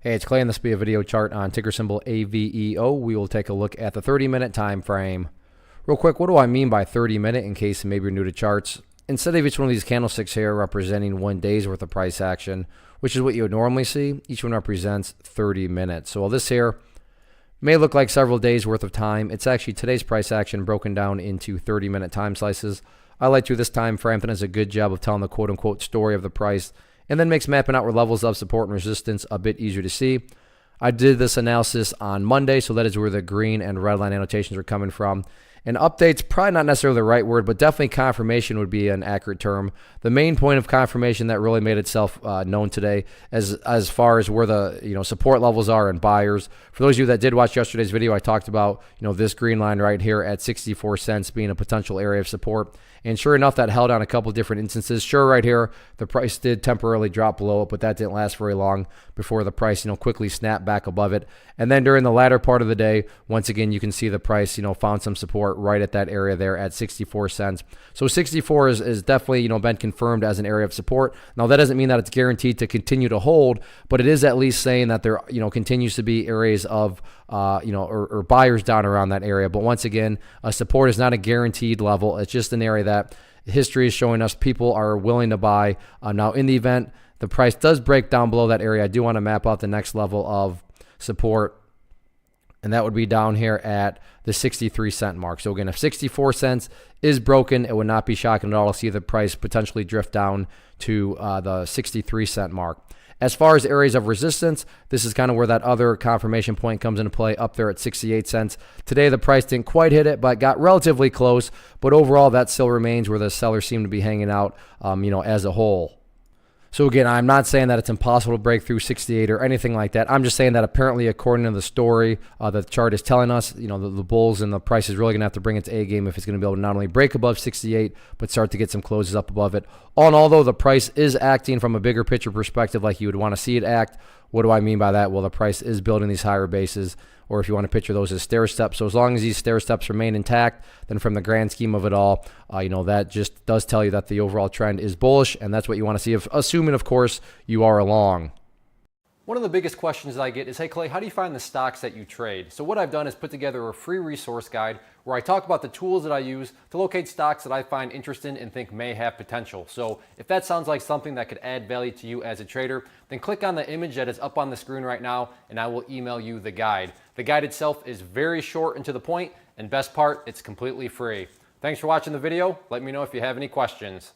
Hey, it's Clay, and this will be a video chart on ticker symbol AVEO. We will take a look at the 30-minute time frame. Real quick, what do I mean by 30-minute in case maybe you're new to charts? Instead of each one of these candlesticks here representing 1 day's worth of price action, which is what you would normally see, each one represents 30 minutes. So while this here may look like several days worth of time, it's actually today's price action broken down into 30-minute time slices. I like to this time frame that does a good job of telling the quote-unquote story of the price, and then makes mapping out where levels of support and resistance a bit easier to see. I did this analysis on Monday, so that is where the green and red line annotations are coming from. And updates, probably not necessarily the right word, but definitely confirmation would be an accurate term. The main point of confirmation that really made itself known today as far as where the support levels are and buyers. For those of you that did watch yesterday's video, I talked about this green line right here at 64 cents being a potential area of support. And sure enough, that held on a couple different instances. Sure, right here, the price did temporarily drop below it, but that didn't last very long before the price, quickly snapped back above it. And then during the latter part of the day, once again, you can see the price, found some support right at that area there at 64 cents. So 64 is definitely, been confirmed as an area of support. Now, that doesn't mean that it's guaranteed to continue to hold, but it is at least saying that there, continues to be areas of, or buyers down around that area. But once again, support is not a guaranteed level. It's just an area that history is showing us people are willing to buy. Now, in the event the price does break down below that area, I do want to map out the next level of support, and that would be down here at the 63 cent mark. So again, if 64 cents is broken, it would not be shocking at all to see the price potentially drift down to the 63 cent mark. As far as areas of resistance, this is kind of where that other confirmation point comes into play up there at 68 cents. Today, the price didn't quite hit it, but got relatively close. But overall, that still remains where the sellers seem to be hanging out, as a whole. So again, I'm not saying that it's impossible to break through 68 or anything like that. I'm just saying that apparently, according to the story, the chart is telling us, the bulls and the price is really going to have to bring its A game if it's going to be able to not only break above 68, but start to get some closes up above it. All in all, though, the price is acting from a bigger picture perspective like you would want to see it act. What do I mean by that? Well, the price is building these higher bases, or if you want to picture those as stair steps. So as long as these stair steps remain intact, then from the grand scheme of it all, that just does tell you that the overall trend is bullish, and that's what you want to see, assuming, of course, you are along. One of the biggest questions that I get is, hey Clay, how do you find the stocks that you trade? So what I've done is put together a free resource guide where I talk about the tools that I use to locate stocks that I find interesting and think may have potential. So if that sounds like something that could add value to you as a trader, then click on the image that is up on the screen right now and I will email you the guide. The guide itself is very short and to the point, and best part, it's completely free. Thanks for watching the video. Let me know if you have any questions.